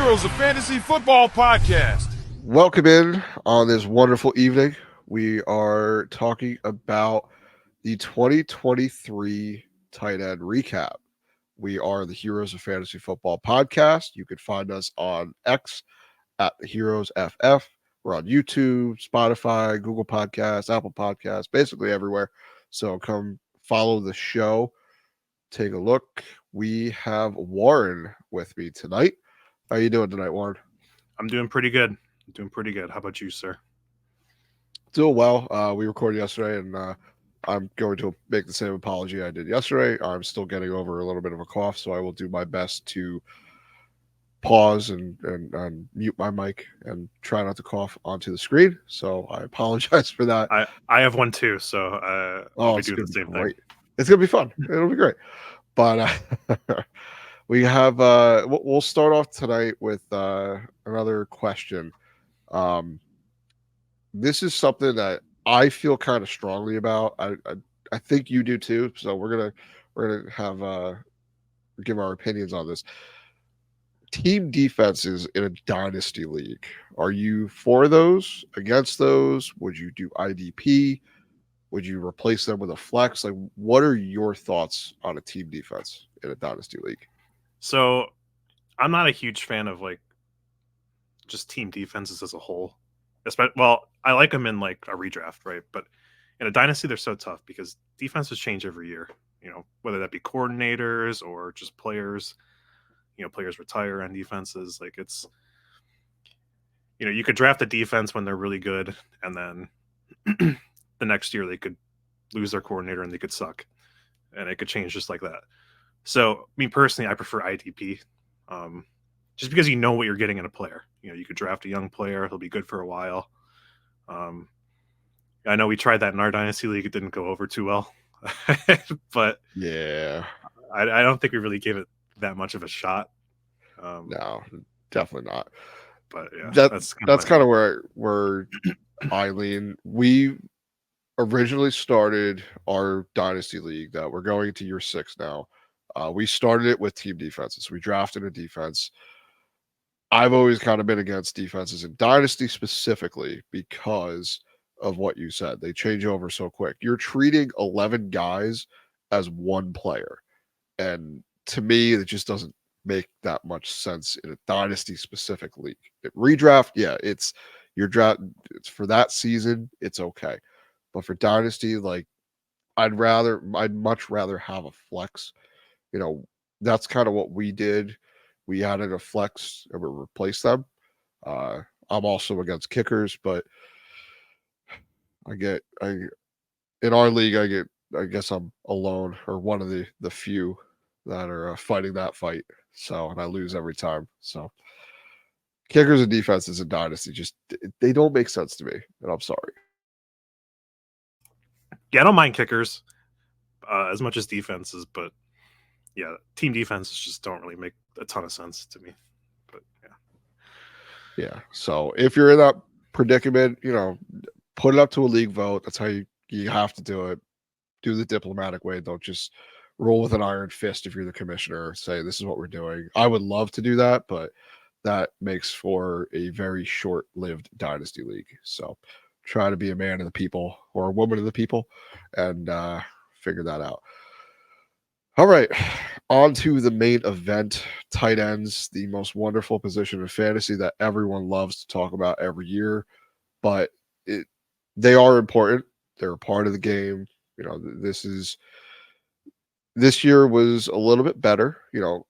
Heroes of Fantasy Football podcast. Welcome in on this wonderful evening. We are talking about the 2023 tight end recap. We are the Heroes of Fantasy Football podcast. You can find us on X at the Heroes FF. We're on YouTube, Spotify, Google Podcasts, Apple Podcasts, basically everywhere. So come follow the show. Take a look. We have Warren with me tonight. How are you doing tonight, Warren? I'm doing pretty good. How about you, sir? Doing well. We recorded yesterday, and I'm going to make the same apology I did yesterday. I'm still getting over a little bit of a cough, so I will do my best to pause and mute my mic and try not to cough onto the screen. So I apologize for that. I have one too, so I'll be doing the same thing. It's gonna be fun. It'll be great. But we have we'll start off tonight with another question. This is something that I feel kind of strongly about. I think you do too. So we're gonna have give our opinions on this. Team defenses in a dynasty league. Are you for those? Against those? Would you do IDP? Would you replace them with a flex? Like, what are your thoughts on a team defense in a dynasty league? So I'm not a huge fan of like just team defenses as a whole. Well, I like them in like a redraft, right? But in a dynasty, they're so tough because defenses change every year. You know, whether that be coordinators or just players. You know, players retire on defenses. Like it's, you know, you could draft a defense when they're really good, and then the next year they could lose their coordinator and they could suck, and it could change just like that. So, me personally, I prefer IDP, just because you know what you're getting in a player. You know, you could draft a young player; he'll be good for a while. I know we tried that in our dynasty league; it didn't go over too well, but yeah, I don't think we really gave it that much of a shot. No, definitely not. But yeah, that's kind of where I lean. We originally started our dynasty league that we're going to year 6 now. We started it with team defenses. We drafted a defense. I've always kind of been against defenses in dynasty specifically because of what you said. They change over so quick. You're treating 11 guys as one player. And to me, it just doesn't make that much sense in a dynasty specific league. Redraft, yeah, it's your draft. It's for that season. It's okay, but for dynasty, like I'd much rather have a flex. You know, that's kind of what we did. We added a flex and we replaced them. I'm also against kickers, but in our league, I guess I'm alone or one of the few that are fighting that fight. So, and I lose every time. So, kickers and defenses in dynasty they don't make sense to me, and I'm sorry. Yeah, I don't mind kickers as much as defenses, but yeah, team defenses just don't really make a ton of sense to me. But yeah. So if you're in that predicament, you know, put it up to a league vote. That's how you have to do it. Do the diplomatic way. Don't just roll with an iron fist if you're the commissioner. Say this is what we're doing. I would love to do that, but that makes for a very short-lived dynasty league. So try to be a man of the people or a woman of the people and figure that out. All right, on to the main event. Tight ends, the most wonderful position in fantasy that everyone loves to talk about every year, but they are important. They're a part of the game. You know, this year was a little bit better. You know,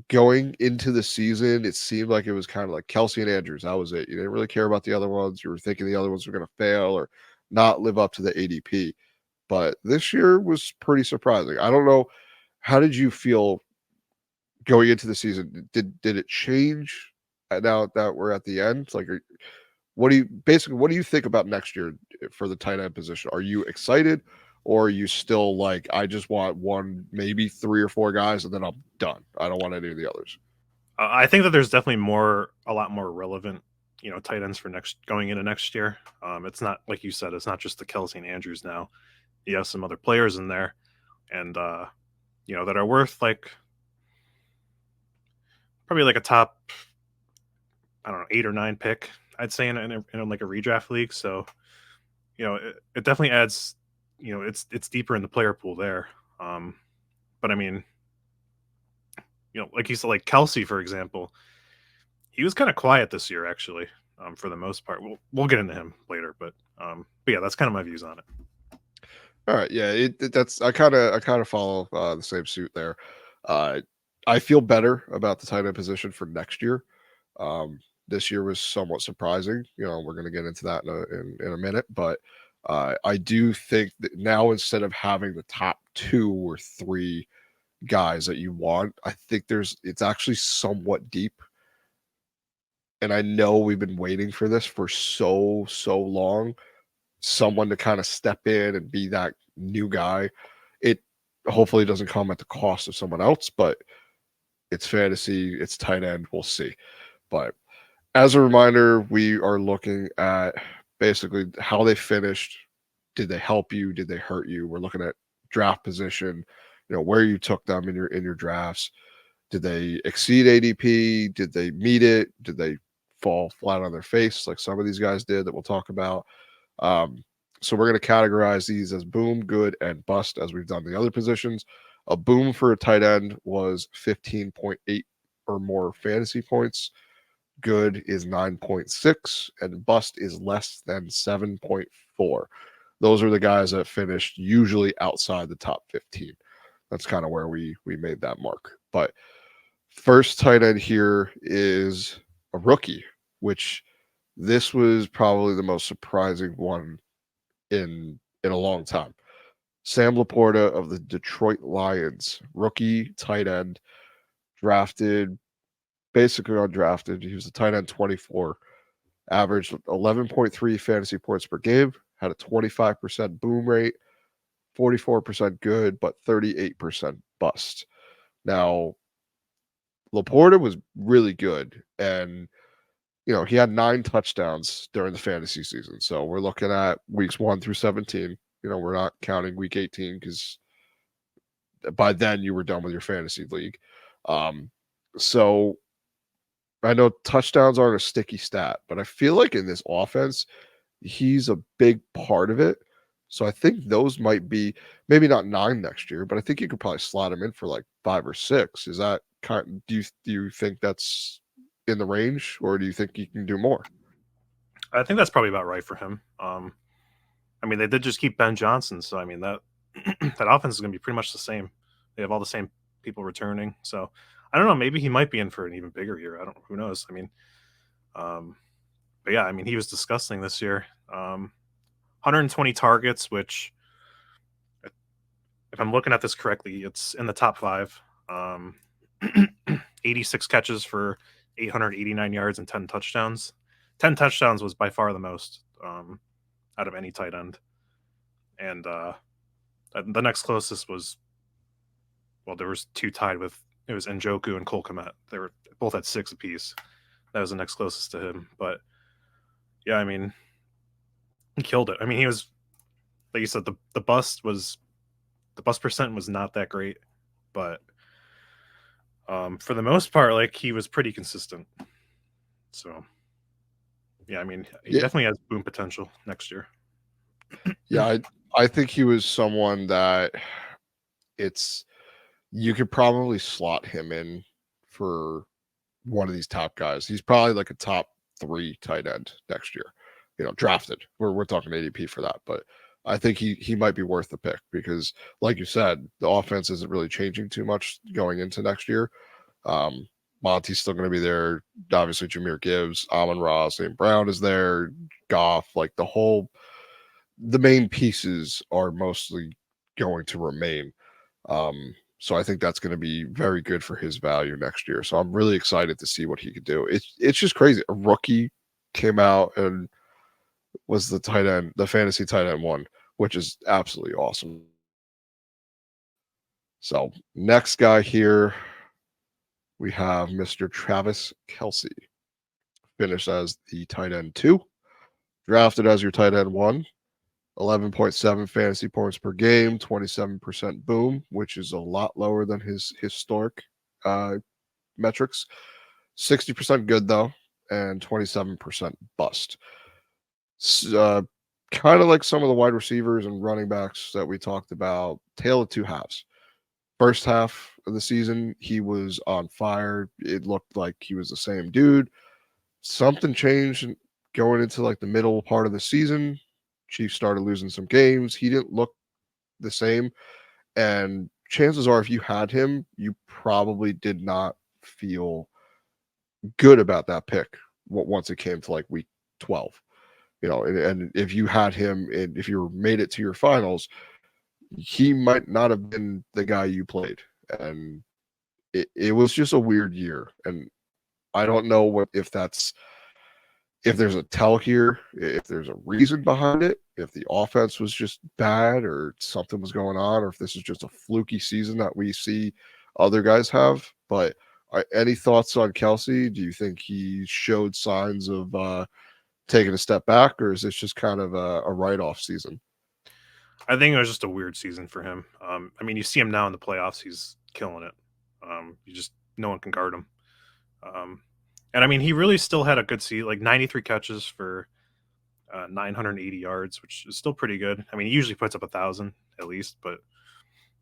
going into the season, it seemed like it was kind of like Kelce and Andrews. That was it. You didn't really care about the other ones. You were thinking the other ones were going to fail or not live up to the ADP. But this year was pretty surprising. I don't know. How did you feel going into the season? Did it change now that we're at the end? Like, what do you think about next year for the tight end position? Are you excited, or are you still like, I just want one, maybe 3 or 4 guys, and then I'm done? I don't want any of the others. I think that there's definitely a lot more relevant, you know, tight ends for going into next year. It's not like you said, it's not just the Kelce and Andrews now. You have some other players in there, and you know, that are worth like probably like a top I don't know, 8 or 9 pick, I'd say, in like a redraft league. So, it definitely adds, it's deeper in the player pool there. But I mean, like you said, like Kelce, for example, he was kind of quiet this year, actually, for the most part. We'll get into him later, but yeah, that's kind of my views on it. All right, yeah, that's I kind of follow the same suit there. Uh, I feel better about the tight end position for next year. This year was somewhat surprising. We're going to get into that in a minute, but I do think that now instead of having the top 2 or 3 guys that you want, I think it's actually somewhat deep. And I know we've been waiting for this for so long, someone to kind of step in and be that new guy. It hopefully doesn't come at the cost of someone else, but it's fantasy, it's tight end, we'll see. But as a reminder, we are looking at basically how they finished. Did they help you? Did they hurt you? We're looking at draft position, where you took them in your drafts. Did they exceed ADP? Did they meet it? Did they fall flat on their face like some of these guys did that we'll talk about? So we're going to categorize these as boom, good, and bust as we've done the other positions. A boom for a tight end was 15.8 or more fantasy points. Good is 9.6, and bust is less than 7.4. Those are the guys that finished usually outside the top 15. That's kind of where we made that mark. But first tight end here is a rookie, which this was probably the most surprising one in a long time. Sam Laporta of the Detroit Lions, rookie tight end, drafted basically undrafted. He was a tight end 24, averaged 11.3 fantasy points per game, had a 25% boom rate, 44% good, but 38% bust. Now, Laporta was really good, and he had 9 touchdowns during the fantasy season. So we're looking at weeks 1 through 17. We're not counting week 18 because by then you were done with your fantasy league. So I know touchdowns aren't a sticky stat, but I feel like in this offense, he's a big part of it. So I think those might be maybe not 9 next year, but I think you could probably slot him in for like 5 or 6. Is that do you think that's in the range, or do you think he can do more? I think that's probably about right for him. I mean, they did just keep Ben Johnson, so I mean that that offense is going to be pretty much the same. They have all the same people returning, so I don't know. Maybe he might be in for an even bigger year. I don't. Who knows? I mean, but yeah, I mean, he was disgusting this year. 120 targets, which, if I'm looking at this correctly, it's in the top 5. 86 catches for 889 yards and 10 touchdowns. 10 touchdowns was by far the most out of any tight end. And the next closest was, well, there was 2 tied with, it was Njoku and Cole Kmet. They were both at 6 apiece. That was the next closest to him. But yeah, I mean, he killed it. I mean, he was, like you said, the bust percent was not that great, but for the most part, like, he was pretty consistent. So yeah, I mean, he definitely has boom potential next year. Yeah, I think he was someone that you could probably slot him in for one of these top guys. He's probably like a top 3 tight end next year. Drafted. We're talking ADP for that, but I think he might be worth the pick because, like you said, the offense isn't really changing too much going into next year. Monty's still going to be there. Obviously, Jahmyr Gibbs, Amon-Ra, St. Brown is there. Goff, like the main pieces are mostly going to remain. So I think that's going to be very good for his value next year. So I'm really excited to see what he could do. It's just crazy. A rookie came out and was the tight end, the fantasy tight end 1, which is absolutely awesome. So next guy here, we have Mr. Travis Kelce, finished as the tight end 2, drafted as your tight end 1, 11.7 fantasy points per game, 27% boom, which is a lot lower than his historic metrics. 60% good though, and 27% bust. Kind of like some of the wide receivers and running backs that we talked about, tale of two halves. First half of the season, he was on fire. It looked like he was the same dude. Something changed going into like the middle part of the season. Chiefs started losing some games. He didn't look the same. And chances are, if you had him, you probably did not feel good about that pick once it came to like week 12. And if you had him, and if you made it to your finals, he might not have been the guy you played. And it was just a weird year. And I don't know if there's a tell here, if there's a reason behind it, if the offense was just bad or something was going on, or if this is just a fluky season that we see other guys have. But any thoughts on Kelce? Do you think he showed signs of taking a step back, or is this just kind of a write-off season? I think it was just a weird season for him. I mean, you see him now in the playoffs; he's killing it. No one can guard him. And I mean, he really still had a good season, like 93 catches for 980 yards, which is still pretty good. I mean, he usually puts up 1,000 at least, but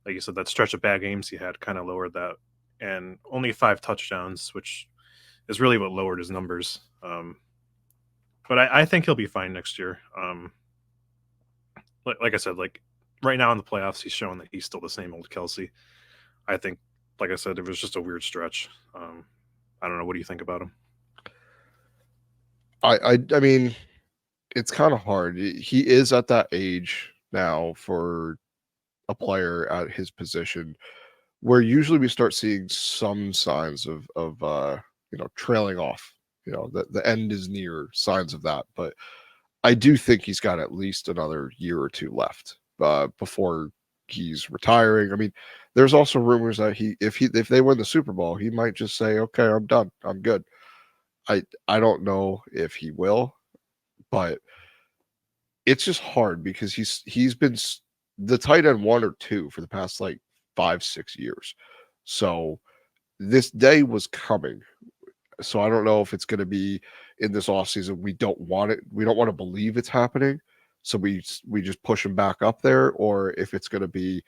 like you said, that stretch of bad games he had kind of lowered that, and only 5 touchdowns, which is really what lowered his numbers. But I think he'll be fine next year. Like I said, like right now in the playoffs, he's showing that he's still the same old Kelce. I think, like I said, it was just a weird stretch. I don't know. What do you think about him? I mean, it's kind of hard. He is at that age now for a player at his position where usually we start seeing some signs of trailing off. The end is near, signs of that. But I do think he's got at least another year or two left before he's retiring. I mean, there's also rumors that if they win the Super Bowl, he might just say, "Okay, I'm done. I'm good." I don't know if he will, but it's just hard because he's been the tight end 1 or 2 for the past like 5-6 years. So this day was coming. So I don't know if it's going to be in this offseason. We don't want it. We don't want to believe it's happening. So we just push him back up there, or if it's going to be,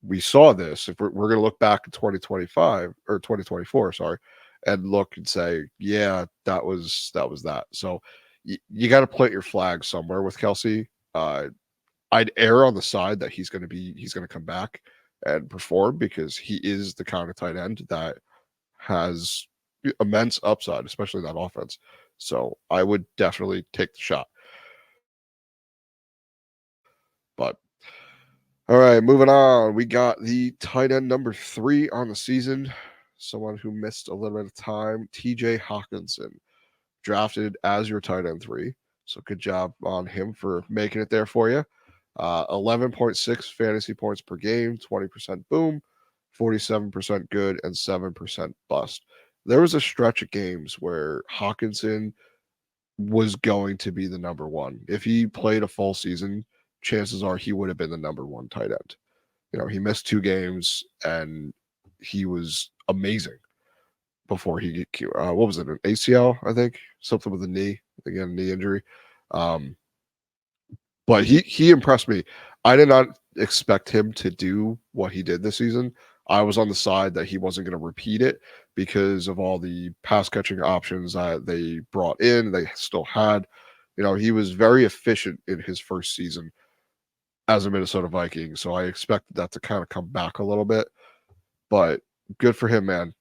we saw this. If we're going to look back in 2025 or 2024, sorry, and look and say, yeah, that was that. So you got to plant your flag somewhere with Kelce. I'd err on the side that he's going to come back and perform because he is the kind of tight end that has immense upside, especially that offense. So I would definitely take the shot. But all right, moving on. We got the tight end number 3 on the season. Someone who missed a little bit of time, TJ Hawkinson, drafted as your tight end 3. So good job on him for making it there for you. 11.6 fantasy points per game, 20% boom, 47% good, and 7% bust. There was a stretch of games where Hawkinson was going to be the number 1. If he played a full season, chances are he would have been the number 1 tight end. He missed 2 games and he was amazing before he what was it, an ACL, I think, something with a knee, again, knee injury. But he impressed me. I did not expect him to do what he did this season. I was on the side that he wasn't going to repeat it because of all the pass catching options that they brought in. They still had, he was very efficient in his first season as a Minnesota Viking. So I expected that to kind of come back a little bit. But good for him, man.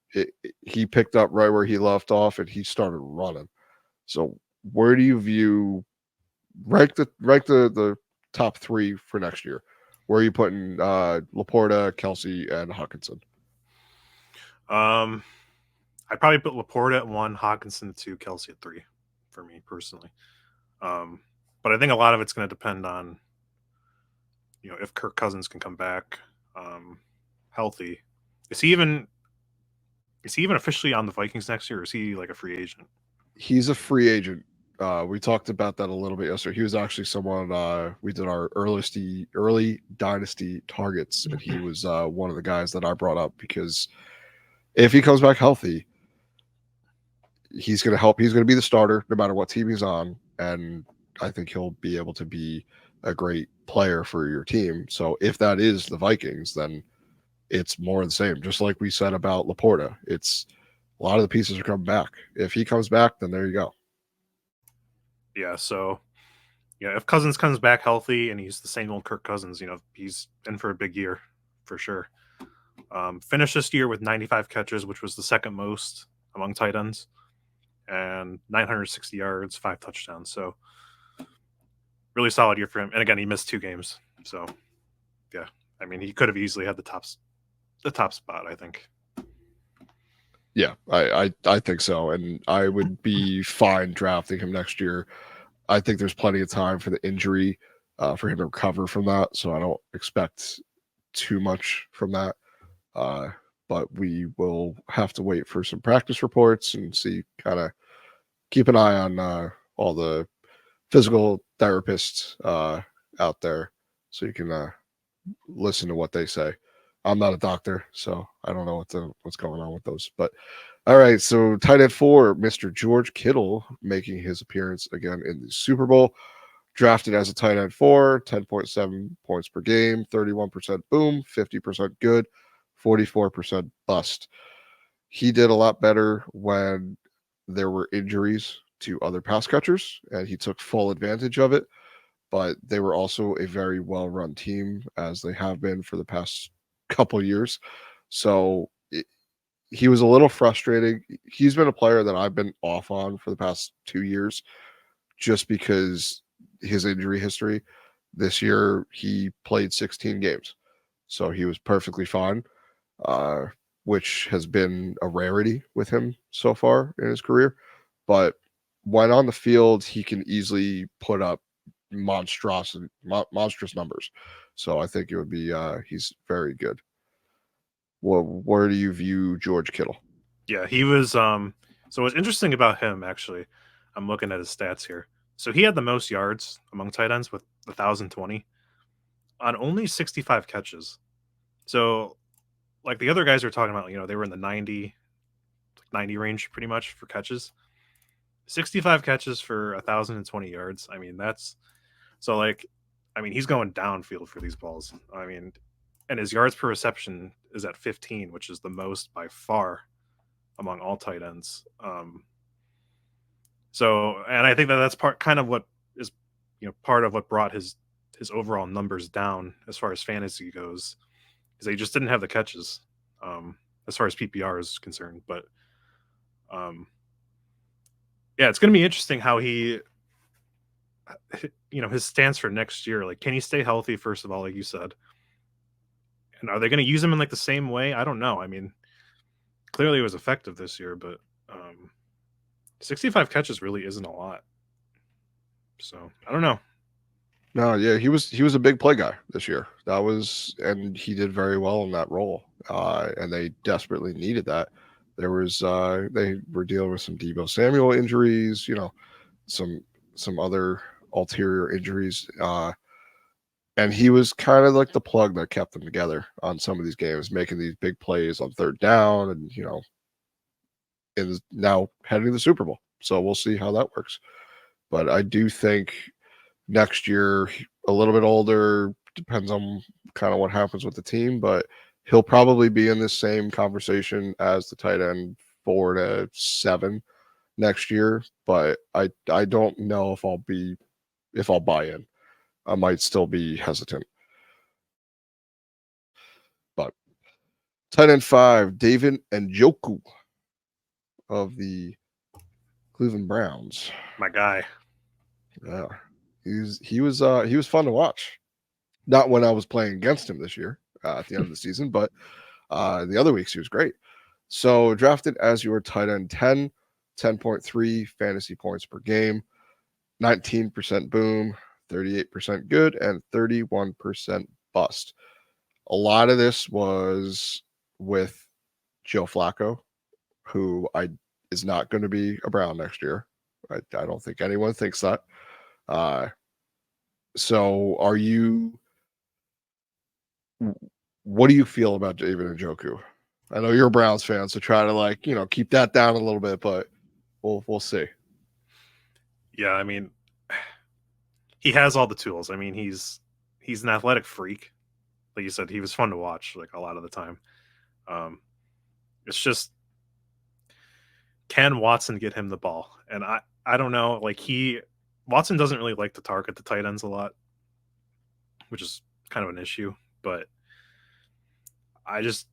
He picked up right where he left off and he started running. So where do you view rank the top 3 for next year? Where are you putting Laporta, Kelce, and Hawkinson? I'd probably put Laporta at 1, Hawkinson at 2, Kelce at 3 for me personally. But I think a lot of it's going to depend on, if Kirk Cousins can come back healthy. Is he even officially on the Vikings next year, or is he like a free agent? He's a free agent. We talked about that a little bit yesterday. He was actually someone we did our early dynasty targets, and he was one of the guys that I brought up because if he comes back healthy, he's going to help. He's going to be the starter no matter what team he's on, and I think he'll be able to be a great player for your team. So if that is the Vikings, then it's more of the same. Just like we said about Laporta, it's a lot of the pieces are coming back. If he comes back, then there you go. Yeah, so if Cousins comes back healthy and he's the same old Kirk Cousins, he's in for a big year for sure. Finished this year with 95 catches, which was the second most among tight ends, and 960 yards, 5 touchdowns. So really solid year for him. And again, he missed 2 games. So yeah, I mean, he could have easily had the top spot, I think. Yeah, I think so, and I would be fine drafting him next year. I think there's plenty of time for the injury for him to recover from that, so I don't expect too much from that. But we will have to wait for some practice reports and see, kind of keep an eye on all the physical therapists out there, so you can listen to what they say. I'm not a doctor, so I don't know what's going on with those. But all right, so tight end 4, Mr. George Kittle, making his appearance again in the Super Bowl. Drafted as a tight end 4, 10.7 points per game, 31% boom, 50% good, 44% bust. He did a lot better when there were injuries to other pass catchers, and he took full advantage of it. But they were also a very well-run team, as they have been for the past couple years. So he was a little frustrating. He's been a player that I've been off on for the past 2 years, just because his injury history. This year, he played 16 games, so he was perfectly fine, which has been a rarity with him so far in his career. But when on the field, he can easily put up monstrous numbers. So I think it would be he's very good. Well, where do you view George Kittle? Yeah, he was so what's interesting about him, actually, I'm looking at his stats here. So he had the most yards among tight ends with 1,020 on only 65 catches. So like the other guys we're talking about, they were in the 90 range pretty much for catches. 65 catches for 1,020 yards. I mean, he's going downfield for these balls. I mean, and his yards per reception is at 15, which is the most by far among all tight ends. And I think that's part of what brought his overall numbers down as far as fantasy goes, is they just didn't have the catches, as far as PPR is concerned. But it's going to be interesting how he, his stance for next year. Like, can he stay healthy, first of all, like you said? And are they going to use him in like the same way? I don't know. I mean, clearly it was effective this year, but 65 catches really isn't a lot. So I don't know. No, yeah, he was a big play guy this year. And he did very well in that role. And they desperately needed that. There was they were dealing with some Deebo Samuel injuries, some other ulterior injuries. And he was kind of like the plug that kept them together on some of these games, making these big plays on third down, and is now heading to the Super Bowl. So we'll see how that works. But I do think next year, a little bit older, depends on kind of what happens with the team, but he'll probably be in the same conversation as the tight end 4 to 7 next year. But I don't know if I'll buy in. I might still be hesitant. But tight end 5, David Njoku of the Cleveland Browns. My guy. Yeah. He was fun to watch. Not when I was playing against him this year at the end of the season, but the other weeks he was great. So drafted as your tight end 10.3 fantasy points per game, 19% boom, 38% good, and 31% bust. A lot of this was with Joe Flacco, who is not going to be a Brown next year. I don't think anyone thinks that. So what do you feel about David Njoku? I know you're a Browns fan, so try to keep that down a little bit, but we'll see. Yeah, I mean, he has all the tools. I mean, he's an athletic freak. Like you said, he was fun to watch like a lot of the time. Um, it's just, can Watson get him the ball? And I don't know. Like Watson doesn't really like to target the tight ends a lot, which is kind of an issue. But I just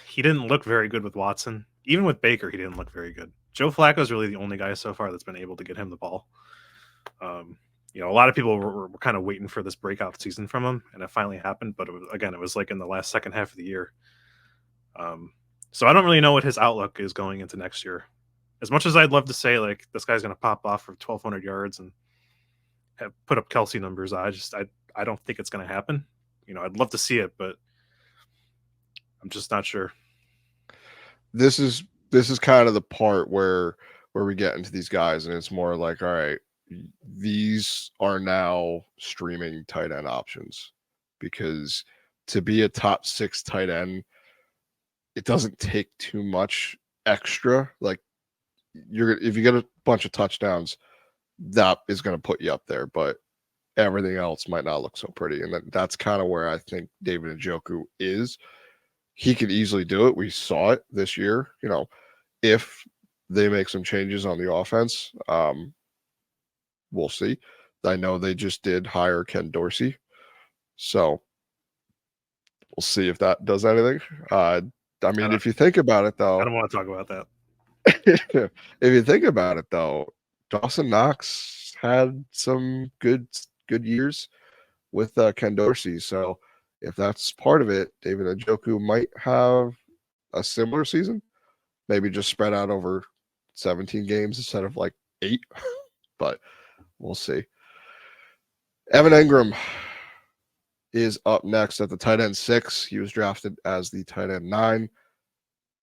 he didn't look very good with Watson. Even with Baker, he didn't look very good. Joe Flacco is really the only guy so far that's been able to get him the ball. A lot of people were kind of waiting for this breakout season from him, and it finally happened. But it was like in the second half of the year. So I don't really know what his outlook is going into next year. As much as I'd love to say like this guy's going to pop off for 1,200 yards and put up Kelce numbers, I don't think it's going to happen. I'd love to see it, but I'm just not sure. This is kind of the part where we get into these guys, and it's more like, all right, these are now streaming tight end options, because to be a top 6 tight end, it doesn't take too much extra. Like if you get a bunch of touchdowns, that is going to put you up there, but everything else might not look so pretty. And that's kind of where I think David Njoku is. He could easily do it. We saw it this year. If they make some changes on the offense, we'll see. I know they just did hire Ken Dorsey, so we'll see if that does anything. I mean, if you think about it, though, I don't want to talk about that. if you think about it, though, Dawson Knox had some good years with Ken Dorsey. So if that's part of it, David Njoku might have a similar season, maybe just spread out over 17 games instead of like 8. But we'll see. Evan Engram is up next at the tight end 6. He was drafted as the tight end 9.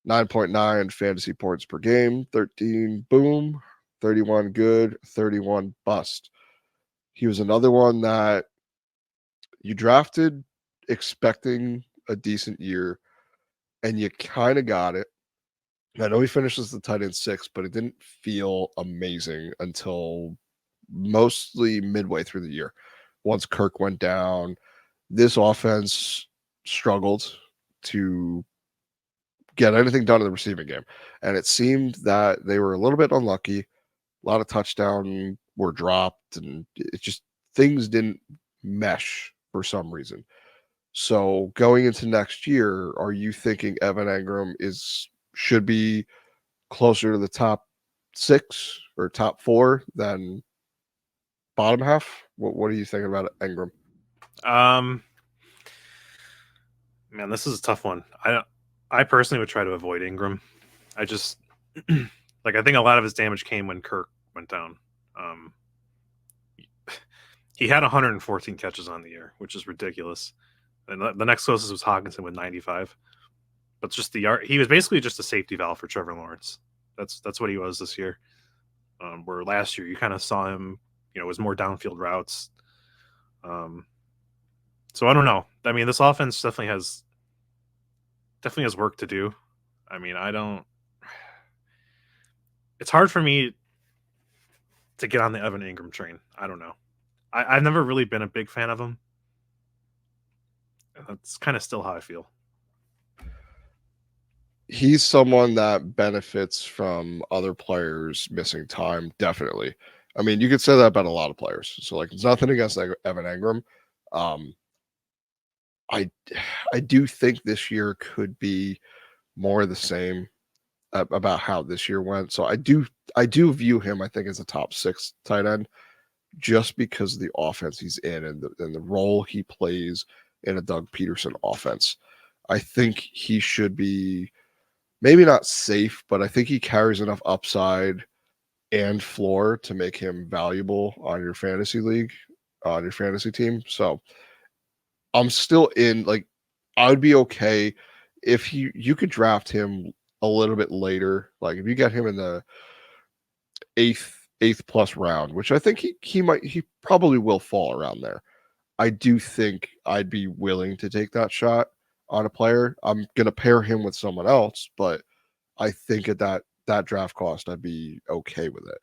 9.9 fantasy points per game, 13 boom, 31 good, 31 bust. He was another one that you drafted expecting a decent year, and you kind of got it. I know he finished as the tight end 6, but it didn't feel amazing until mostly midway through the year. Once Kirk went down, this offense struggled to get anything done in the receiving game. And it seemed that they were a little bit unlucky. A lot of touchdowns were dropped, and it just, things didn't mesh for some reason. So going into next year, are you thinking Evan Engram should be closer to the top 6 or top 4 than bottom half? What are you thinking about Engram? Man, this is a tough one. I personally would try to avoid Ingram. I just I think a lot of his damage came when Kirk went down. He had 114 catches on the year, which is ridiculous. And the next closest was Hawkinson with 95. But just he was basically just a safety valve for Trevor Lawrence. That's what he was this year. Where last year you kind of saw him, it was more downfield routes. So I don't know. I mean, this offense definitely has work to do. I mean, it's hard for me to get on the Evan Engram train. I don't know. I've never really been a big fan of him. That's kind of still how I feel. He's someone that benefits from other players missing time, definitely. I mean, you could say that about a lot of players. So, like, it's nothing against Evan Engram. I do think this year could be more of the same about how this year went. So I do view him, I think, as a top 6 tight end, just because of the offense he's in and the role he plays in a Doug Peterson offense. I think he should be maybe not safe, but I think he carries enough upside and floor to make him valuable on your fantasy league, on your fantasy team. So I'm still in, like, I would be okay if you could draft him a little bit later. Like if you get him in the eighth plus round, which I think he probably will fall around there. I do think I'd be willing to take that shot on a player. I'm going to pair him with someone else, but I think at that that draft cost, I'd be okay with it.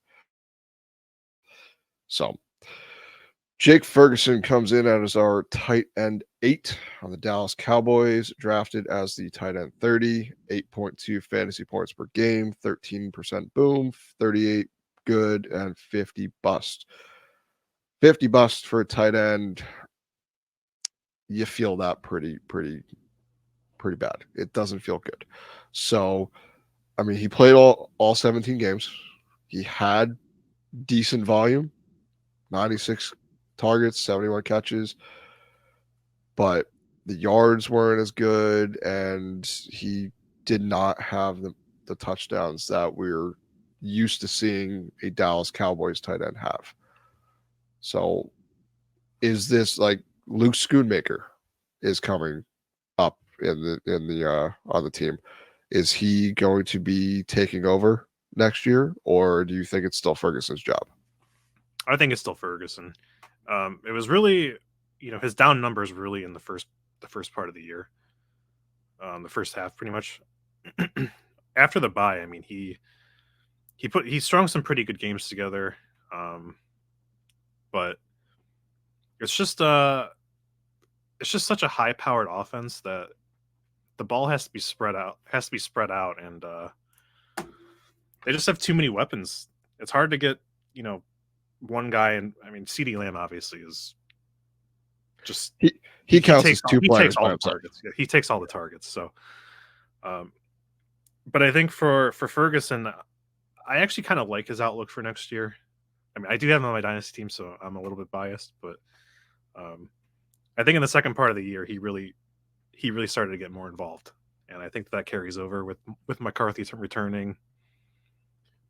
So Jake Ferguson comes in as our tight end 8 on the Dallas Cowboys, drafted as the tight end 30, 8.2 fantasy points per game, 13% boom, 38 good, and 50 bust. 50 bust for a tight end, you feel that pretty bad. It doesn't feel good. So, I mean, he played all 17 games. He had decent volume, 96 targets, 71 catches, but the yards weren't as good, and he did not have the touchdowns that we're used to seeing a Dallas Cowboys tight end have. So, is this like Luke Schoonmaker is coming up in the on the team? Is he going to be taking over next year, or do you think it's still Ferguson's job? I think it's still Ferguson. It was really, his down numbers really in the first part of the year, the first half, pretty much. After the bye, I mean, he strung some pretty good games together, but it's just such a high powered offense that the ball has to be spread out, and they just have too many weapons. It's hard to get one guy, and I mean, CD Lamb obviously is just he counts as two players. He takes all the targets. Yeah, he takes all the targets. So, but I think for Ferguson, I actually kind of like his outlook for next year. I mean, I do have him on my dynasty team, so I'm a little bit biased, but I think in the second part of the year, he really started to get more involved, and I think that carries over with McCarthy returning.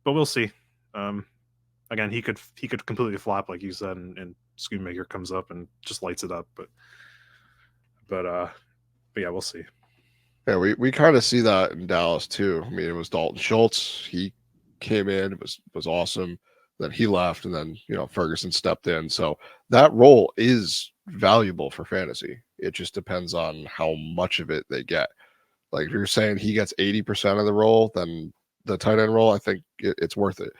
But we'll see. Again, he could completely flop, like you said, and Schoonmaker comes up and just lights it up. But yeah, we'll see. Yeah, we kind of see that in Dallas too. I mean, it was Dalton Schultz. He came in, was awesome. Then he left, and then Ferguson stepped in. So that role is valuable for fantasy. It just depends on how much of it they get. Like if you're saying he gets 80% of the role, then the tight end role, I think it's worth it.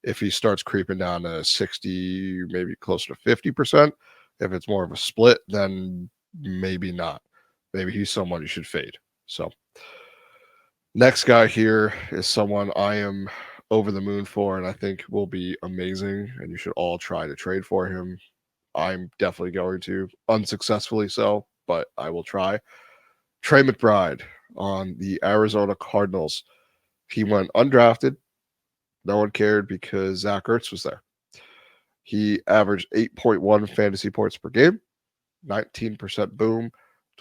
If he starts creeping down to 60, maybe closer to 50%, if it's more of a split, then maybe not. Maybe he's someone you should fade. So next guy here is someone I am over the moon for, and I think will be amazing, and you should all try to trade for him. I'm definitely going to, unsuccessfully so, but I will try. Trey McBride on the Arizona Cardinals. He went undrafted. No one cared because Zach Ertz was there. He averaged 8.1 fantasy points per game, 19% boom,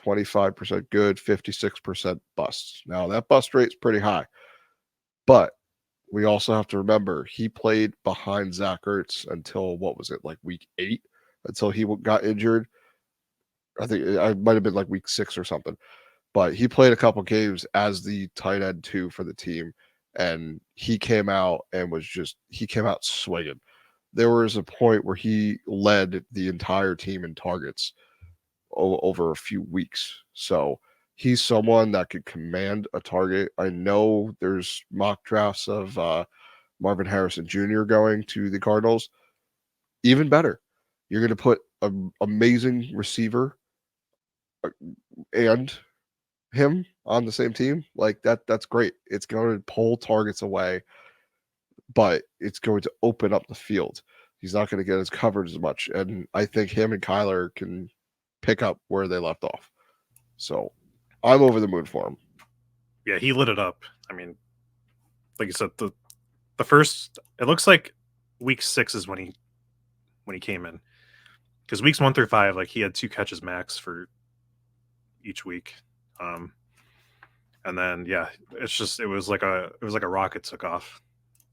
25% good, 56% bust. Now, that bust rate is pretty high, but we also have to remember he played behind Zach Ertz until, what was it, like week 8, until he got injured. I think it might have been like week 6 or something, but he played a couple games as the tight end 2 for the team, and he came out swinging. There was a point where he led the entire team in targets over a few weeks. So he's someone that could command a target. I know there's mock drafts of Marvin Harrison Jr. going to the Cardinals. Even better, you're going to put an amazing receiver and him on the same team. Like that's great. It's going to pull targets away, but it's going to open up the field. He's not going to get as covered as much. And I think him and Kyler can pick up where they left off. So I'm over the moon for him. Yeah, he lit it up. I mean, like you said, the first, it looks like week 6 is when he came in. Because weeks 1 through 5, like he had 2 catches max for each week. And then yeah, it was like a rocket took off.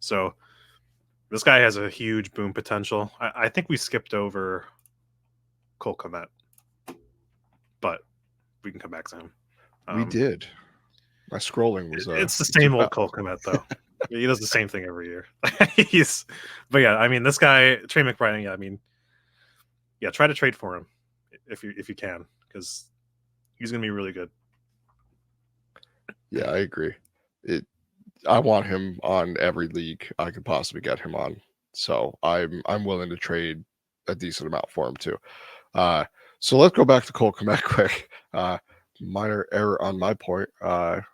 So this guy has a huge boom potential. I think we skipped over Cole Kmet, but we can come back to him. We did. My scrolling was. It's the same old Cole Kmet though. He does the same thing every year. But yeah, I mean, this guy Trey McBride. Yeah, I mean, yeah, try to trade for him if you can, because he's gonna be really good. Yeah, I agree. I want him on every league I could possibly get him on. So I'm willing to trade a decent amount for him too. So let's go back to Cole Kmet quick. Minor error on my point.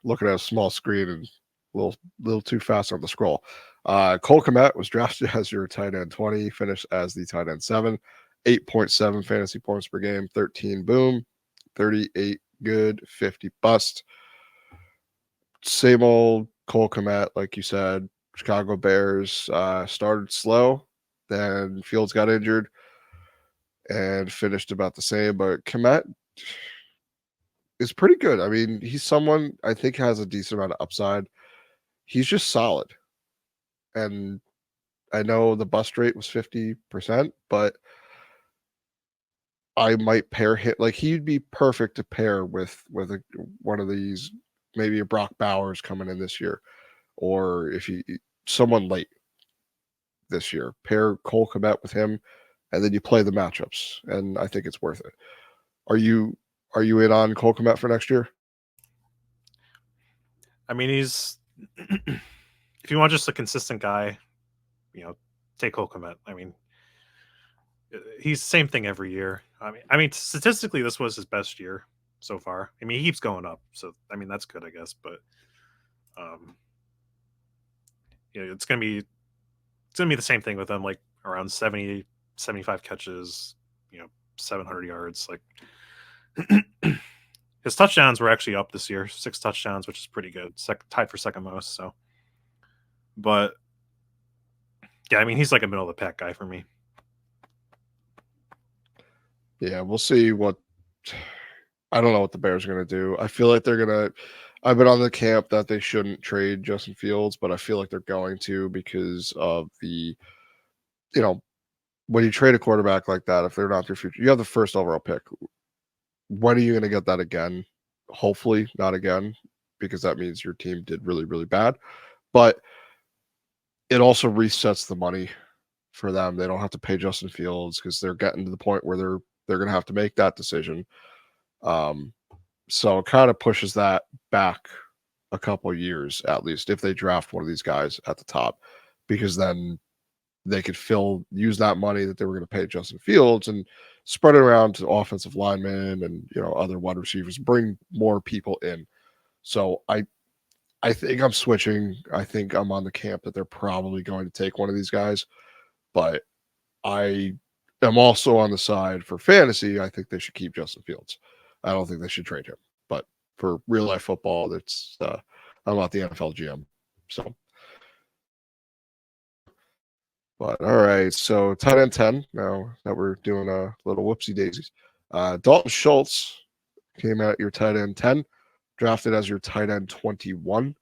Looking at a small screen and little too fast on the scroll. Cole Kmet was drafted as your tight end 20, finished as the tight end 7, 8.7 fantasy points per game, 13 boom, 38 good, 50 bust. Same old Cole Kmet, like you said. Chicago Bears started slow, then Fields got injured and finished about the same. But Kmet is pretty good. I mean, he's someone I think has a decent amount of upside. He's just solid. And I know the bust rate was 50%, but I might pair him like he'd be perfect to pair with one of these, maybe a Brock Bowers coming in this year, or if he someone late this year. Pair Cole Kmet with him, and then you play the matchups, and I think it's worth it. Are you in on Cole Kmet for next year? I mean, he's if you want just a consistent guy, take Cole Kmet. I mean, he's the same thing every year. I mean, statistically, this was his best year so far. I mean, he keeps going up, so I mean that's good, I guess. But it's gonna be the same thing with him, like around 70, 75 catches, 700 yards. Like his touchdowns were actually up this year, 6 touchdowns, which is pretty good, tied for second most. So, but yeah, I mean, he's like a middle of the pack guy for me. Yeah, we'll see what. I don't know what the Bears are going to do. I feel like they're going to. I've been on the camp that they shouldn't trade Justin Fields, but I feel like they're going to because of the, when you trade a quarterback like that, if they're not your future, you have the first overall pick. When are you going to get that again? Hopefully not again, because that means your team did really, really bad. But it also resets the money for them. They don't have to pay Justin Fields because they're getting to the point where they're going to have to make that decision. So it kind of pushes that back a couple of years at least if they draft one of these guys at the top, because then they could use that money that they were going to pay Justin Fields and spread it around to offensive linemen and other wide receivers, bring more people in. So I think I'm switching. I think I'm on the camp that they're probably going to take one of these guys, but I am also on the side for fantasy. I think they should keep Justin Fields. I don't think they should trade him. But for real life football, that's I'm not the NFL GM. So, but all right. So tight end 10. Now that we're doing a little whoopsie daisies, Dalton Schultz came out your tight end 10, drafted as your tight end 21.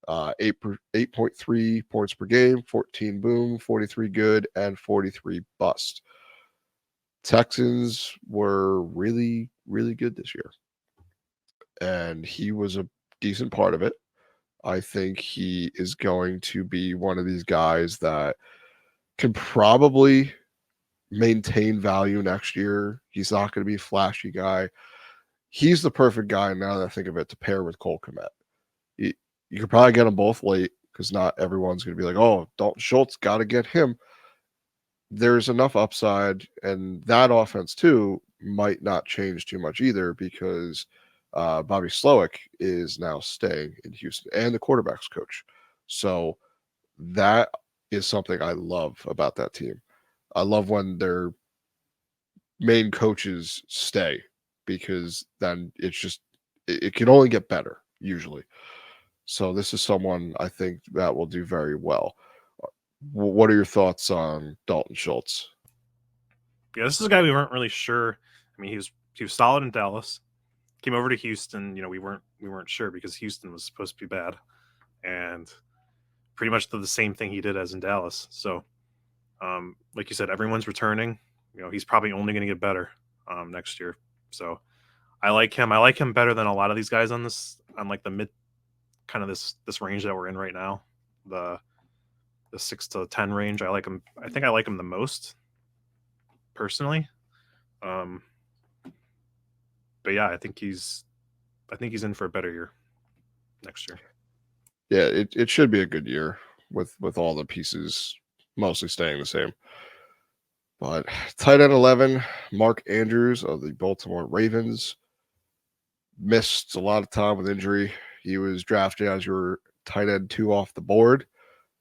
8.3 points per game, 14 boom, 43 good, and 43 bust. Texans were really, really good this year, and he was a decent part of it. I think he is going to be one of these guys that can probably maintain value next year. He's not going to be a flashy guy. He's the perfect guy, now that I think of it, to pair with Cole Kmet. You could probably get them both late because not everyone's going to be like, oh, Dalton Schultz, got to get him. There's enough upside, and that offense too might not change too much either because Bobby Slowick is now staying in Houston and the quarterback's coach. So that is something I love about that team. I love when their main coaches stay because then it can only get better usually. So this is someone I think that will do very well. What are your thoughts on Dalton Schultz? Yeah, this is a guy we weren't really sure. I mean, he was solid in Dallas. Came over to Houston. We weren't sure because Houston was supposed to be bad, and pretty much did the same thing he did as in Dallas. So, like you said, everyone's returning. He's probably only going to get better next year. So, I like him. I like him better than a lot of these guys on like the mid, kind of this range that we're in right now. The 6 to 10 range. I like him. I think I like him the most personally. But yeah, I think he's in for a better year next year. Yeah, it should be a good year with all the pieces mostly staying the same. But tight end 11, Mark Andrews of the Baltimore Ravens, missed a lot of time with injury. He was drafted as your tight end 2 off the board.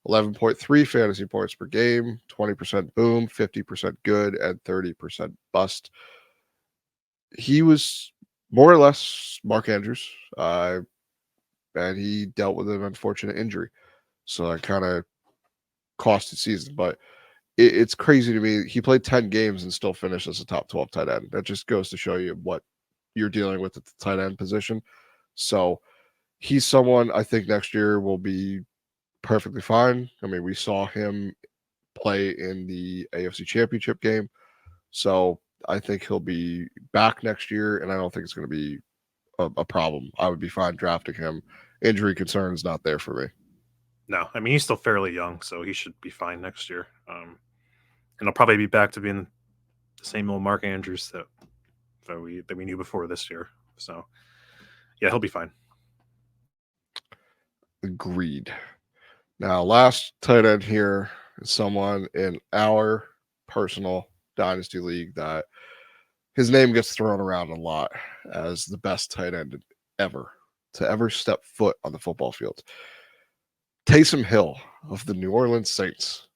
11.3 fantasy points per game, 20% boom, 50% good, and 30% bust. He was more or less Mark Andrews, and he dealt with an unfortunate injury. So that kind of cost his season. But it's crazy to me. He played 10 games and still finished as a top 12 tight end. That just goes to show you what you're dealing with at the tight end position. So he's someone I think next year will be perfectly fine. I mean, we saw him play in the AFC Championship game. So I think he'll be back next year, and I don't think it's going to be a problem. I would be fine drafting him. Injury concerns not there for me. No, I mean he's still fairly young, so he should be fine next year. And he'll probably be back to being the same old Mark Andrews that we knew before this year. So yeah, he'll be fine. Agreed. Now, last tight end here is someone in our personal dynasty league that his name gets thrown around a lot as the best tight end ever to ever step foot on the football field. Taysom Hill of the New Orleans Saints.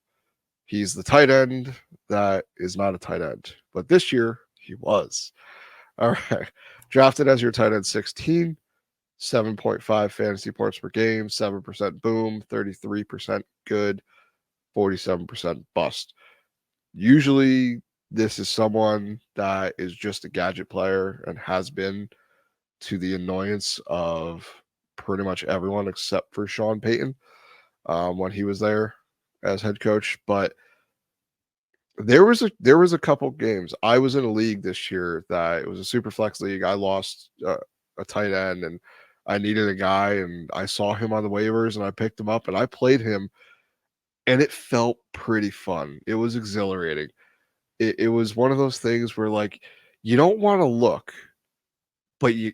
He's the tight end that is not a tight end, but this year he was. All right. Drafted as your tight end 16, 7.5 fantasy points per game, 7% boom, 33% good, 47% bust. Usually, this is someone that is just a gadget player and has been to the annoyance of pretty much everyone except for Sean Payton when he was there as head coach. But there was a couple games. I was in a league this year that it was a super flex league. I lost a tight end and I needed a guy, and I saw him on the waivers and I picked him up and I played him, and it felt pretty fun. It was exhilarating. It was one of those things where like you don't want to look, but you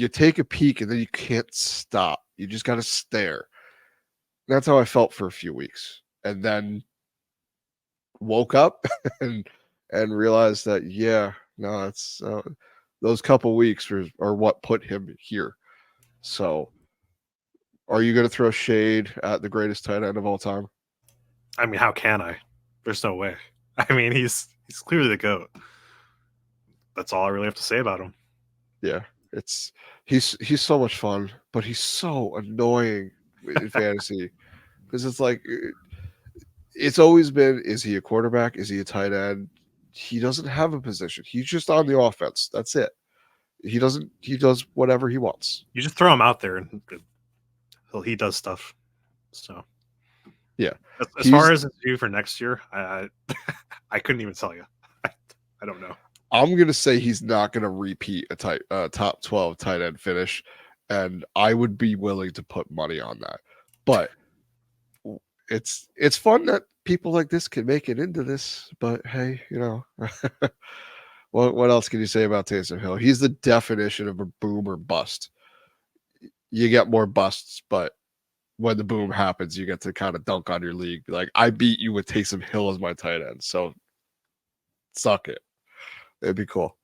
take a peek and then you can't stop. You just got to stare. That's how I felt for a few weeks, and then woke up and realized that no, it's those couple weeks are what put him here. So, are you going to throw shade at the greatest tight end of all time? I mean, how can I? There's no way. I mean, he's clearly the GOAT. That's all I really have to say about him. Yeah, he's so much fun, but he's so annoying in fantasy because it's like it's always been: is he a quarterback? Is he a tight end? He doesn't have a position. He's just on the offense. That's it. He does whatever he wants. You just throw him out there and he does stuff. So yeah, as far as it's due for next year, I couldn't even tell you. I don't know. I'm gonna say he's not gonna repeat a top 12 tight end finish, and I would be willing to put money on that. But it's fun that people like this can make it into this. But hey, what else can you say about Taysom Hill? He's the definition of a boom or bust. You get more busts, but when the boom happens, you get to kind of dunk on your league. Be like, I beat you with Taysom Hill as my tight end, so suck it. It'd be cool.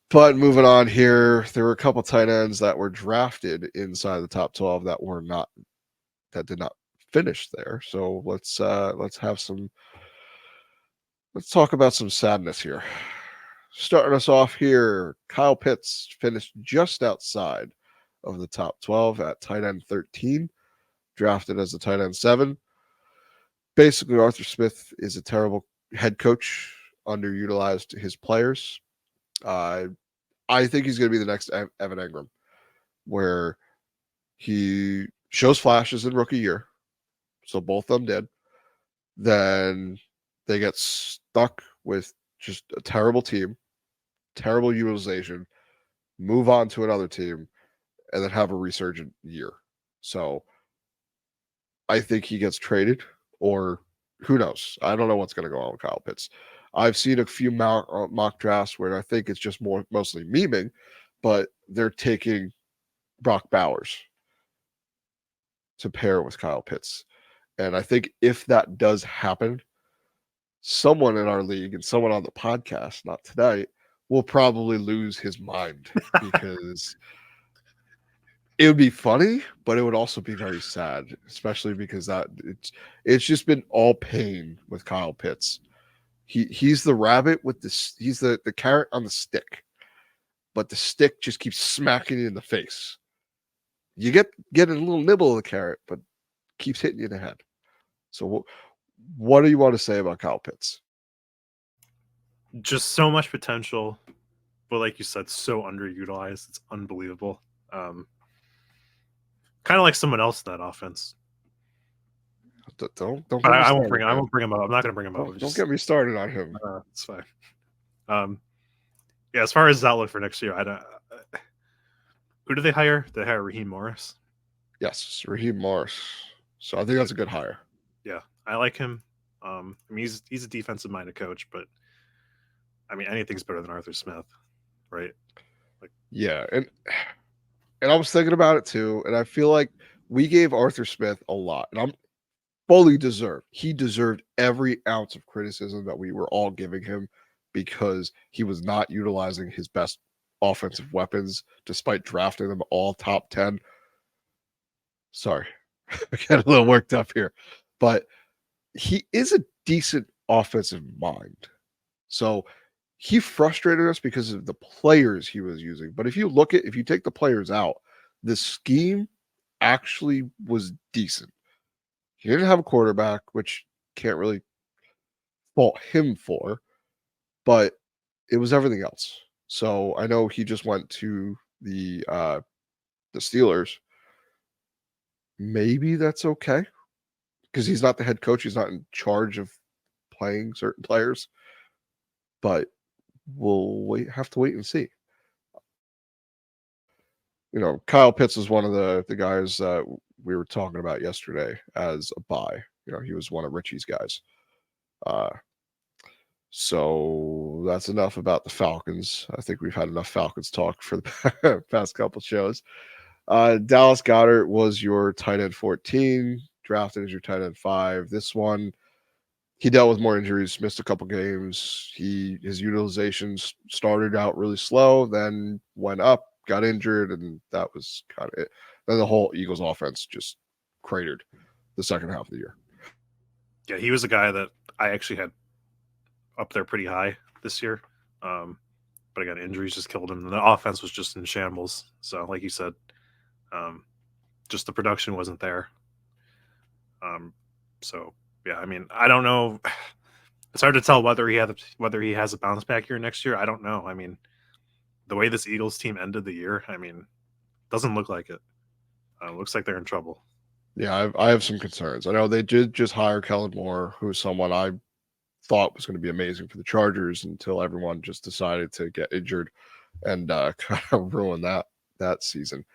But moving on here, there were a couple tight ends that were drafted inside the top 12 that did not finish there. So let's talk about some sadness here. Starting us off here, Kyle Pitts finished just outside of the top 12 at tight end 13, drafted as a tight end 7. Basically, Arthur Smith is a terrible head coach, underutilized his players. I think he's going to be the next Evan Engram, where he shows flashes in rookie year. So both of them did. Then they get stuck with just a terrible team, terrible utilization, move on to another team, and then have a resurgent year. So I think he gets traded, or who knows? I don't know what's going to go on with Kyle Pitts. I've seen a few mock drafts where I think it's just mostly memeing, but they're taking Brock Bowers to pair with Kyle Pitts. And I think if that does happen, someone in our league and someone on the podcast, not tonight, will probably lose his mind because it would be funny, but it would also be very sad, especially because it's just been all pain with Kyle Pitts. He's the rabbit with he's the carrot on the stick, but the stick just keeps smacking you in the face. You get a little nibble of the carrot, but keeps hitting you in the head. So what do you want to say about Kyle Pitts? Just so much potential, but like you said, so underutilized. It's unbelievable. Kind of like someone else in that offense. Don't. I won't bring him up. I'm not going to bring him up. Don't get me started on him. It's fine. Yeah. As far as his outlook for next year, I don't. Who do they hire? They hire Raheem Morris. Yes, Raheem Morris. So I think that's a good hire. Yeah, I like him. I mean, he's a defensive-minded coach, but I mean, anything's better than Arthur Smith, right? Like, yeah, and I was thinking about it too, and I feel like we gave Arthur Smith a lot, and I'm fully deserved. He deserved every ounce of criticism that we were all giving him because he was not utilizing his best offensive weapons despite drafting them all top 10. Sorry, I got a little worked up here, but he is a decent offensive mind. So he frustrated us because of the players he was using. But if you take the players out, the scheme actually was decent. He didn't have a quarterback, which can't really fault him for, but it was everything else. So I know he just went to the Steelers. Maybe that's okay because he's not the head coach. He's not in charge of playing certain players, but we'll have to wait and see. You know, Kyle Pitts is one of the guys that we were talking about yesterday as a buy. You know, he was one of Richie's guys. So that's enough about the Falcons. I think we've had enough Falcons talk for the past couple shows. Dallas Goedert was your tight end 14, drafted as your tight end 5. This one, he dealt with more injuries, missed a couple games. His utilization started out really slow, then went up, got injured, and that was kind of it. Then the whole Eagles offense just cratered the second half of the year. Yeah, he was a guy that I actually had up there pretty high this year. But again, injuries just killed him. And the offense was just in shambles. So like you said, just the production wasn't there. So yeah, I mean, I don't know. It's hard to tell whether he has a bounce back year next year. I don't know. I mean, the way this Eagles team ended the year, I mean, doesn't look like it. Looks like they're in trouble. Yeah, I have some concerns. I know they did just hire Kellen Moore, who's someone I thought was going to be amazing for the Chargers until everyone just decided to get injured and kind of ruin that season.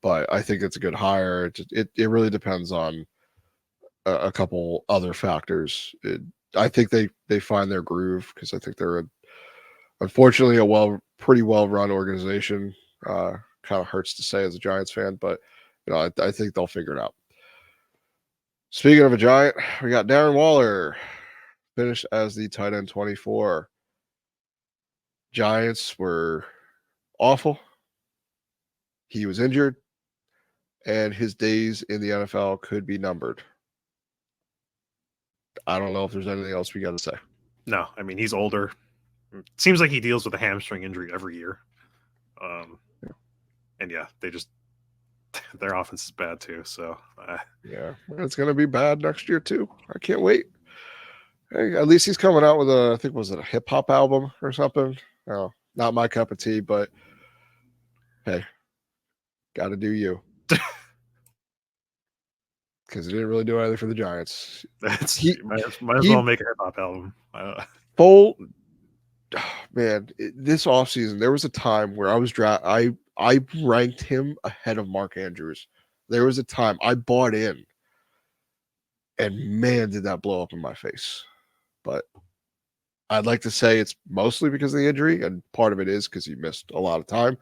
But I think it's a good hire. It really depends on a couple other factors. I think they find their groove because I think they're unfortunately a pretty well run organization. Kind of hurts to say as a Giants fan, but you know I think they'll figure it out. Speaking of a Giant, we got Darren Waller finished as the tight end 24. Giants were awful. He was injured, and his days in the NFL could be numbered. I don't know if there's anything else we got to say. No, I mean, he's older. It seems like he deals with a hamstring injury every year. And yeah, their offense is bad too. So yeah, it's going to be bad next year too. I can't wait. Hey, at least he's coming out with I think was it a hip hop album or something? Oh, not my cup of tea, but hey, got to do you. Because he didn't really do anything for the Giants. Might as well make a hip hop album. Man, this offseason, there was a time where I ranked him ahead of Mark Andrews. There was a time I bought in, and man, did that blow up in my face. But I'd like to say it's mostly because of the injury, and part of it is because he missed a lot of time.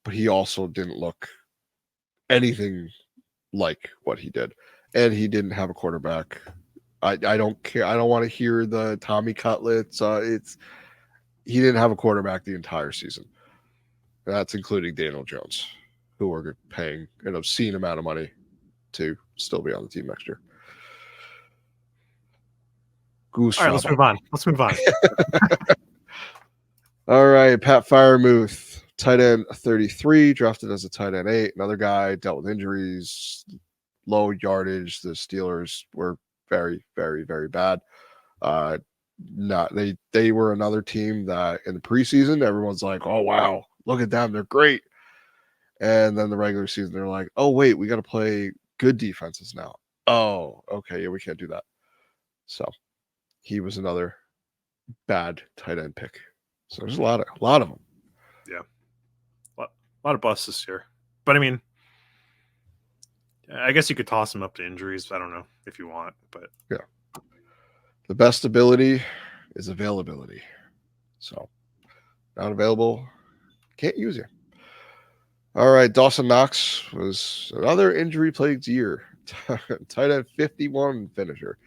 But he also didn't look anything like what he did. And he didn't have a quarterback. I don't care. I don't want to hear the Tommy Cutlets. He didn't have a quarterback the entire season. That's including Daniel Jones, who we're paying an obscene amount of money to still be on the team next year. Goose. All right, let's move on. All right, Pat Freiermuth, tight end 33, drafted as a tight end 8. Another guy dealt with injuries, low yardage. The Steelers were very, very, very bad. They were another team that in the preseason everyone's like, oh wow, look at them, they're great. And then the regular season they're like, oh wait, we got to play good defenses now. Oh, okay, yeah, we can't do that. So he was another bad tight end pick. So there's a lot of them. Yeah, a lot of busts this year. But I mean, I guess you could toss him up to injuries. I don't know if you want, but yeah, the best ability is availability. So not available, can't use you. All right, Dawson Knox was another injury-plagued year. Tight end 51 finisher.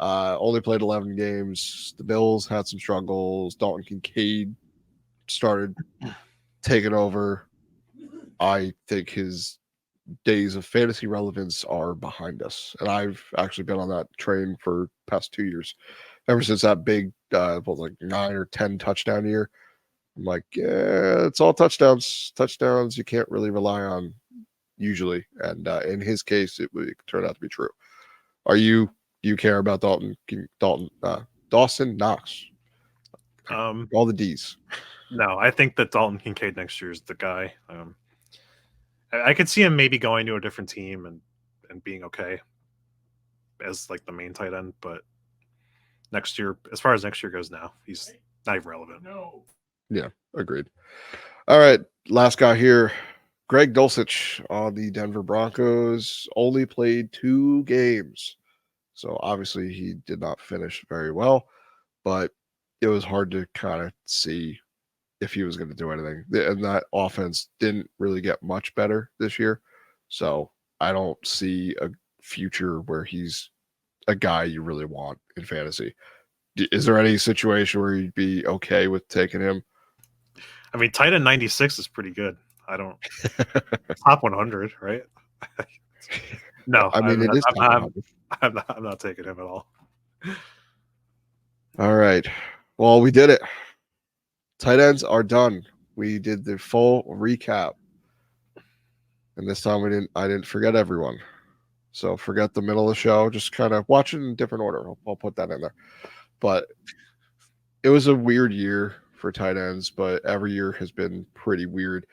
Only played 11 games. The Bills had some struggles. Dalton Kincaid started taking over. I think his days of fantasy relevance are behind us. And I've actually been on that train for past 2 years. Ever since that big, 9 or 10 touchdown year. I'm like, yeah, it's all touchdowns. Touchdowns you can't really rely on usually. And in his case, it turned out to be true. Do you care about Dawson Knox? All the D's. No, I think that Dalton Kincaid next year is the guy. I could see him maybe going to a different team and being okay as like the main tight end, but next year, as far as next year goes now, he's not even relevant. No. Yeah, agreed. All right, last guy here. Greg Dulcich on the Denver Broncos only played 2 games. So obviously he did not finish very well, but it was hard to kind of see if he was going to do anything. And that offense didn't really get much better this year. So I don't see a future where he's a guy you really want in fantasy. Is there any situation where you'd be okay with taking him? I mean, tight end 96 is pretty good. I don't top 100, right? No, I mean, it is. I'm not taking him at all. All right. Well, we did it. Tight ends are done. We did the full recap. And this time I didn't forget everyone. So forget the middle of the show. Just kind of watch it in different order. I'll put that in there. But it was a weird year for tight ends, but every year has been pretty weird.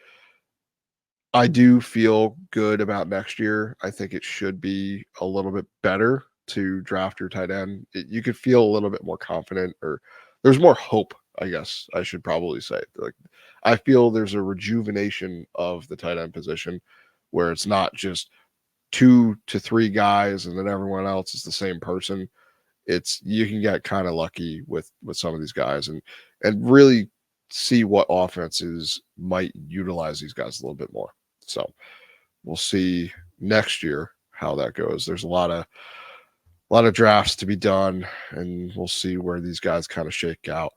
I do feel good about next year. I think it should be a little bit better to draft your tight end. You could feel a little bit more confident, or there's more hope, I guess I should probably say. Like, I feel there's a rejuvenation of the tight end position where it's not just 2 to 3 guys and then everyone else is the same person. You can get kind of lucky with some of these guys and really see what offenses might utilize these guys a little bit more. So we'll see next year how that goes. There's a lot of drafts to be done, and we'll see where these guys kind of shake out.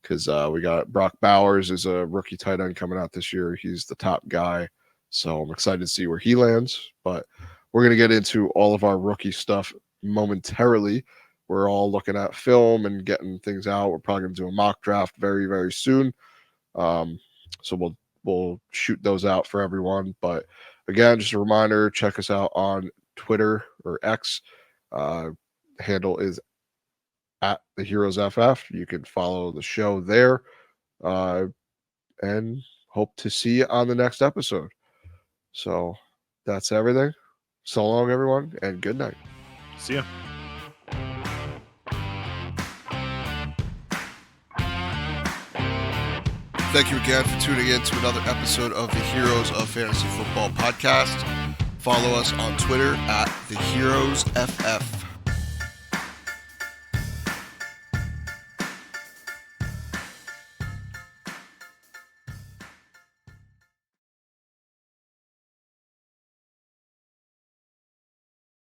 Because we got Brock Bowers is a rookie tight end coming out this year. He's the top guy, so I'm excited to see where he lands. But we're going to get into all of our rookie stuff momentarily. We're all looking at film and getting things out. We're probably going to do a mock draft very, very soon. So we'll shoot those out for everyone. But again, just a reminder, check us out on Twitter or X. Handle is at the Heroes FF. You can follow the show there. And hope to see you on the next episode. So that's everything. So long, everyone, and good night. See ya. Thank you again for tuning in to another episode of the Heroes of Fantasy Football podcast. Follow us on Twitter at the Heroes FF.